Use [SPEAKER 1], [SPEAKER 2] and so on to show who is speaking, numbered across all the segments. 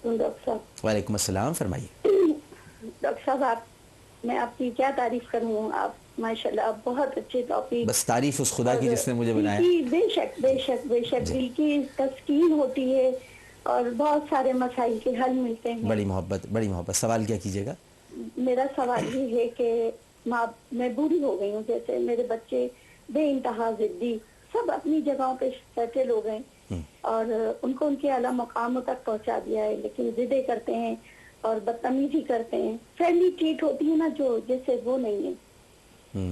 [SPEAKER 1] वालेकुम डॉक्टर साहब।
[SPEAKER 2] वालेकुम अस्सलाम, फरमाइए।
[SPEAKER 1] डॉक्टर साहब मैं आपकी क्या तारीफ करूँ, आप माशाल्लाह आप बहुत अच्छे टॉपिक।
[SPEAKER 2] बस तारीफ उस खुदा
[SPEAKER 1] और
[SPEAKER 2] की जिसने मुझे
[SPEAKER 1] दिल
[SPEAKER 2] बनाया।
[SPEAKER 1] की बेशक बेशक बेशक
[SPEAKER 2] जी,
[SPEAKER 1] दिल की तस्कीन होती है और बहुत सारे मसाइल के हल मिलते हैं।
[SPEAKER 2] बड़ी मोहब्बत। सवाल क्या कीजिएगा?
[SPEAKER 1] मेरा सवाल ये है कि माँ मैं बूढ़ी हो गई हूँ, जैसे मेरे बच्चे बेइंतहा जिद्दी, सब अपनी जगहों पे सेटल हो गए और उनको उनके आला मकामों तक पहुंचा दिया है, लेकिन जिद्दें करते हैं और बदतमीजी करते हैं। फ्रेंडली ट्रीट होती है ना जो, जैसे वो नहीं है।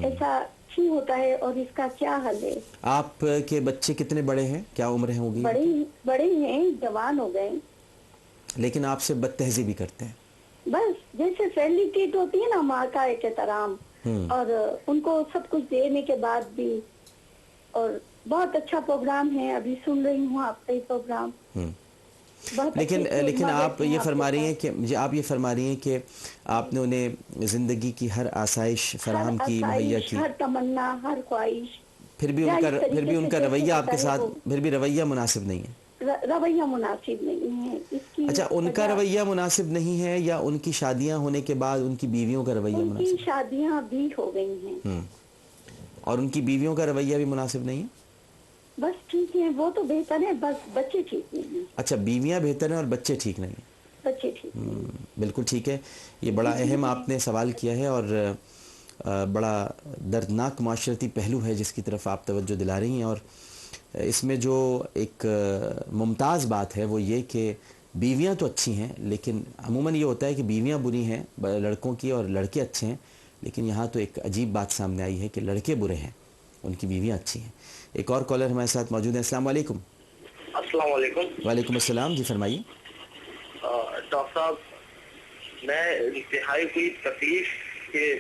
[SPEAKER 1] ऐसा क्यों होता है और इसका क्या हल है?
[SPEAKER 2] आपके बच्चे कितने बड़े हैं, क्या उम्र है होगी
[SPEAKER 1] बड़े
[SPEAKER 2] उनकी?
[SPEAKER 1] बड़े हैं, जवान हो गए,
[SPEAKER 2] लेकिन आपसे बदतहजीबी करते हैं।
[SPEAKER 1] बस जैसे फ्रेंडली ट्रीट होती है ना, माँ का एक एहतराम, और उनको सब कुछ देने के बाद भी। और बहुत अच्छा प्रोग्राम है, अभी सुन रही हूँ आपका ही प्रोग्राम। बहुत
[SPEAKER 2] लेकिन
[SPEAKER 1] अच्छे
[SPEAKER 2] लेकिन
[SPEAKER 1] उम्मा
[SPEAKER 2] आप
[SPEAKER 1] बैठे हैं
[SPEAKER 2] ये
[SPEAKER 1] आपके
[SPEAKER 2] फरमा रही हैं
[SPEAKER 1] पास।
[SPEAKER 2] कि आप ये फरमा रही हैं कि आपने उन्हें ज़िंदगी की हर आसाइश
[SPEAKER 1] हर
[SPEAKER 2] फराहम की, मुहैया
[SPEAKER 1] आसाइश,
[SPEAKER 2] की,
[SPEAKER 1] हर तमन्ना, हर ख्वाहिश,
[SPEAKER 2] फिर
[SPEAKER 1] जायज
[SPEAKER 2] भी
[SPEAKER 1] तरीके से
[SPEAKER 2] उनका
[SPEAKER 1] कैसे
[SPEAKER 2] रवैया
[SPEAKER 1] होता
[SPEAKER 2] आपके
[SPEAKER 1] है
[SPEAKER 2] साथ,
[SPEAKER 1] वो।
[SPEAKER 2] फिर भी रवैया मुनासिब नहीं है।
[SPEAKER 1] रवैया मुनासिब नहीं है, इसकी
[SPEAKER 2] अच्छा, उनका
[SPEAKER 1] वजह
[SPEAKER 2] रवैया मुनासिब नहीं है या उनकी शादियां होने के बाद उनकी बीवियों का रवैया
[SPEAKER 1] उनकी
[SPEAKER 2] मुनासिब
[SPEAKER 1] शादियां भी हो गई हैं।
[SPEAKER 2] है? और उनकी बीवियों का रवैया भी मुनासिब नहीं है?
[SPEAKER 1] बस ठीक है, वो तो बेहतर है, बस बच्चे ठीक नहीं हैं।
[SPEAKER 2] अच्छा, बीवियां बेहतर हैं और बच्चे ठीक नहीं हैं।
[SPEAKER 1] बच्चे ठीक नहीं
[SPEAKER 2] बिल्कुल ठीक है। ये बड़ा अहम आपने सवाल किया है और बड़ा दर्दनाक माशरती पहलू है जिसकी तरफ आप तवज्जो दिला रही हैं। और इसमें जो एक मुमताज़ बात है वो ये कि बीवियां तो अच्छी हैं, लेकिन अमूमन ये होता है कि बीवियां बुरी हैं लड़कों की और लड़के अच्छे हैं। लेकिन यहाँ तो एक अजीब बात सामने आई है कि लड़के बुरे हैं, उनकी बीवियां अच्छी हैं। एक और कॉलर हमारे साथ मौजूद है। अस्सलाम वालेकुम।
[SPEAKER 3] अस्सलाम वालेकुम।
[SPEAKER 2] वालेकुम अस्सलाम, जी फरमाइए।
[SPEAKER 3] डॉक्टर साहब मैं इंतहाई हुई तकलीफ के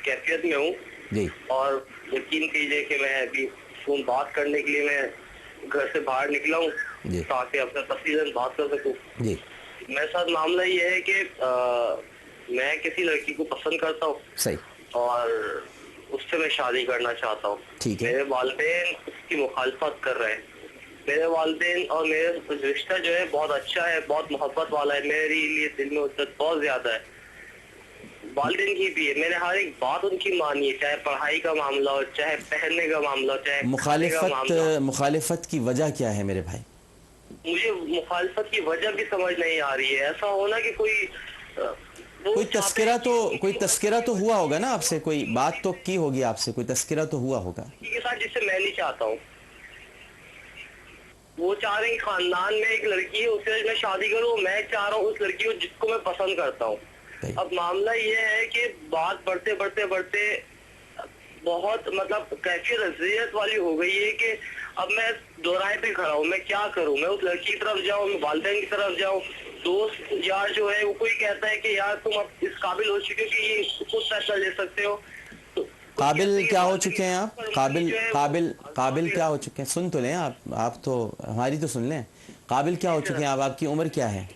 [SPEAKER 3] कैफियत में हूँ
[SPEAKER 2] जी
[SPEAKER 3] और यकीन कीजिए कि मैं अभी फोन बात करने के लिए मैं घर से बाहर निकला हूँ
[SPEAKER 2] जी
[SPEAKER 3] ताकि अपने तफसीलन बात कर सकूँ।
[SPEAKER 2] जी
[SPEAKER 3] मेरे साथ मामला ये है कि मैं किसी लड़की को पसंद करता हूँ
[SPEAKER 2] सही,
[SPEAKER 3] और उससे मैं शादी करना चाहता हूँ।
[SPEAKER 2] ठीक है।
[SPEAKER 3] मेरे वालिदैन उसकी मुखालफत कर रहे हैं। मेरे वालिदैन और मेरे रिश्ता जो है बहुत अच्छा है, बहुत मोहब्बत वाला है, मेरे लिए दिल में उद्दत बहुत ज्यादा है। वालिदैन की भी है, मैंने हर एक बात उनकी मानी है, चाहे पढ़ाई का मामला हो, चाहे पहनने का मामला हो, चाहे खाने का मामला हो।
[SPEAKER 2] मुखालिफत की वजह क्या है मेरे भाई?
[SPEAKER 3] मुझे मुखालफत की वजह भी समझ नहीं आ रही है। ऐसा होना कि वो
[SPEAKER 2] कोई तस्करा तो हुआ होगा ना आपसे, कोई बात तो की होगी आपसे, कोई तस्करा तो हुआ होगा।
[SPEAKER 3] के साथ जिससे मैं नहीं चाहता हूँ। वो चाह रहे हैं खानदान में एक लड़की है उससे मैं शादी करूँ, मैं चाह रहा हूँ उस लड़की को जिसको मैं पसंद करता हूँ। अब मामला ये है कि बात बढ़ते बढ़ते बढ़ते बहुत मतलब कैफियत अज़ियत वाली हो गई है कि अब मैं दोराहे पे खड़ा हूँ, मैं क्या करूँ? मैं उस लड़की की तरफ जाऊँ, मैं वालिदैन की तरफ जाऊँ? दोस्त यार जो है वो कोई कहता है कि यार तुम अब इस काबिल हो चुके हो कि ये खुद फैसला ले सकते हो।
[SPEAKER 2] काबिल क्या हो चुके हैं आप? काबिल क्या हो चुके हैं? सुन तो लें आप तो हमारी तो सुन लें। काबिल क्या हो चुके हैं आप? आपकी उम्र क्या है?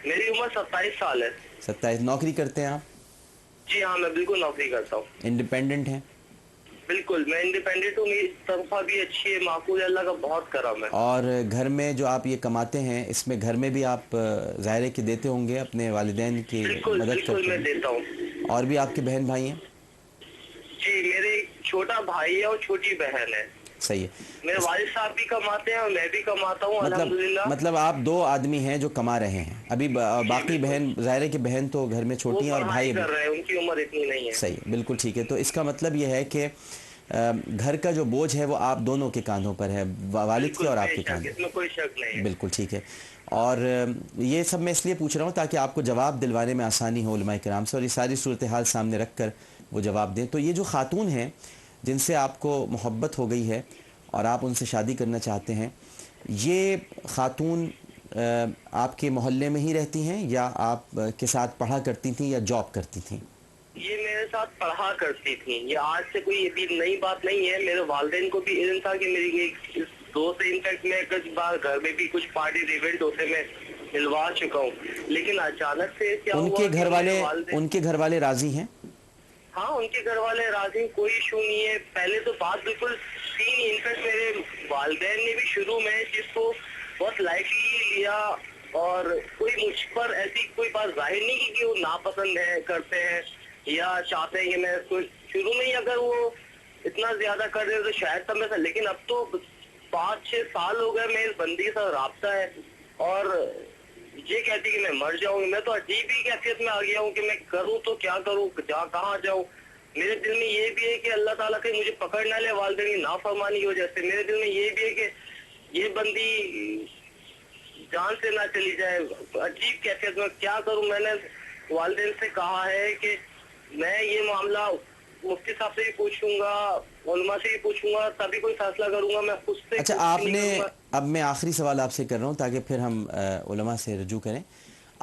[SPEAKER 3] मेरी उम्र 27 साल है।
[SPEAKER 2] 27। नौकरी करते हैं आप?
[SPEAKER 3] जी हाँ, मैं बिल्कुल नौकरी करता हूँ।
[SPEAKER 2] इंडिपेंडेंट हैं?
[SPEAKER 3] बिल्कुल मैं इंडिपेंडेंट हूँ, मेरी तनख्वाह भी अच्छी है, माकूल है, अल्लाह का बहुत करम है।
[SPEAKER 2] और घर में जो आप ये कमाते हैं इसमें घर में भी आप ज़ाहिर है कि देते होंगे, अपने वालिदैन की मदद करते
[SPEAKER 3] बिल्कुल मैं
[SPEAKER 2] हैं?
[SPEAKER 3] देता हूँ।
[SPEAKER 2] और भी आपके बहन भाई हैं?
[SPEAKER 3] जी मेरे एक छोटा भाई है और छोटी बहन है।
[SPEAKER 2] सही है।
[SPEAKER 3] मेरे वालिद साहब भी कमाते हैं और मैं भी कमाता हूँ अल्हम्दुलिल्लाह।
[SPEAKER 2] मतलब आप दो आदमी हैं जो कमा रहे हैं अभी। बाकी बहन, ज़ाहिर है कि बहन तो घर में छोटी हैं और भाई
[SPEAKER 3] कर रहे हैं, उनकी उम्र इतनी नहीं है।
[SPEAKER 2] सही, बिल्कुल ठीक है। तो इसका मतलब यह है कि घर का जो बोझ है वो आप दोनों के कांधों पर है, वालिद के और आपके कांधों।
[SPEAKER 3] इसमें कोई शक नहीं है।
[SPEAKER 2] बिल्कुल ठीक है। और ये सब मैं इसलिए पूछ रहा हूँ ताकि आपको जवाब दिलवाने में आसानी हो उलमाए किराम से, और ये सारी सूरत हाल सामने रख कर वो जवाब दें। तो ये जो खातून हैं जिनसे आपको मोहब्बत हो गई है और आप उनसे शादी करना चाहते हैं, ये खातून आपके मोहल्ले में ही रहती हैं या आप के साथ पढ़ा करती थीं या जॉब करती थीं?
[SPEAKER 3] ये मेरे साथ पढ़ा करती थी। ये आज से कोई अभी नई बात नहीं है। मेरे वालिदैन को भी इल्म था कि मेरी एक दोस्त है, इनफैक्ट मैं कुछ बार घर में भी कुछ पार्टी इवेंट होते मैं मिलवा चुका हूँ। लेकिन अचानक से क्या हुआ
[SPEAKER 2] उनके
[SPEAKER 3] कि
[SPEAKER 2] घर वाले राजी हैं?
[SPEAKER 3] हाँ, उनके घर वाले राजी, कोई इशू नहीं है। पहले तो बात बिल्कुल थी नहीं। इनफैक्ट मेरे वालिदैन ने भी शुरू में इस चीज को बहुत लाइटली लिया اور کوئی مجھ پر ایسی کوئی بات ظاہر نہیں کی کہ وہ ناپسند ہے کرتے ہیں یا چاہتے ہیں کہ میں اس کو شروع میں ہی اگر وہ اتنا زیادہ کر رہے تو شاید تب میں سے، لیکن اب تو 5-6 سال ہو گئے میں اس بندی کے ساتھ رابطہ ہے اور یہ کہتی کہ میں مر جاؤں گی. میں تو عجیب ہی کیفیت میں آ گیا ہوں کہ میں کروں تو کیا کروں، کہاں جاؤں. میرے دل میں یہ بھی ہے کہ اللہ تعالیٰ کہیں مجھے پکڑ نہ لے والدین کی نافرمانی کی وجہ سے. میرے دل میں یہ بھی ہے کہ یہ بندی جان سے نہ چلی جائے. عجیب کیفیت میں کیا کروں. میں نے والدین سے کہا ہے کہ میں یہ معاملہ مفتی صاحب سے بھی پوچھوں گا، علماء سے بھی پوچھوں گا، تبھی کوئی فیصلہ کروں گا. میں خود سے
[SPEAKER 2] اچھا،
[SPEAKER 3] کچھ
[SPEAKER 2] آپ
[SPEAKER 3] نہیں
[SPEAKER 2] نے
[SPEAKER 3] کروں گا.
[SPEAKER 2] اب میں آخری سوال آپ سے کر رہا ہوں تاکہ پھر ہم علماء سے رجوع کریں.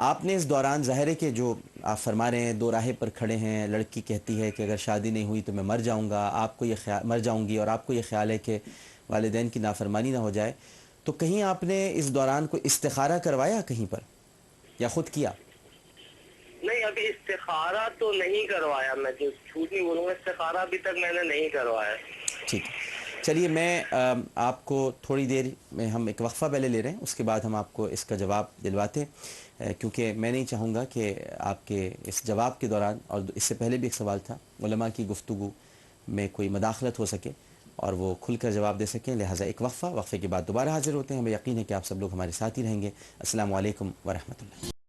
[SPEAKER 2] آپ نے اس دوران ظاہر ہے کہ جو آپ فرما رہے ہیں، دو راہیں پر کھڑے ہیں، لڑکی کہتی ہے کہ اگر شادی نہیں ہوئی تو میں مر جاؤں گا، آپ کو یہ خیال مر جاؤں گی، اور آپ کو یہ خیال ہے کہ والدین کی نافرمانی نہ ہو جائے، تو کہیں آپ نے اس دوران کوئی استخارہ کروایا کہیں پر یا خود کیا؟
[SPEAKER 3] نہیں، ابھی استخارہ تو نہیں کروایا. میں جو جھوٹ نہیں بولوں گا، استخارہ ابھی تک میں نے نہیں کروایا.
[SPEAKER 2] ٹھیک ہے، چلیے میں آپ کو تھوڑی دیر میں ہم ایک وقفہ پہلے لے رہے ہیں، اس کے بعد ہم آپ کو اس کا جواب دلواتے ہیں، کیونکہ میں نہیں چاہوں گا کہ آپ کے اس جواب کے دوران، اور اس سے پہلے بھی ایک سوال تھا، علماء کی گفتگو میں کوئی مداخلت ہو سکے اور وہ کھل کر جواب دے سکیں. لہٰذا ایک وقفے کے بعد دوبارہ حاضر ہوتے ہیں. ہمیں یقین ہے کہ آپ سب لوگ ہمارے ساتھ ہی رہیں گے. السلام علیکم ورحمۃ اللہ.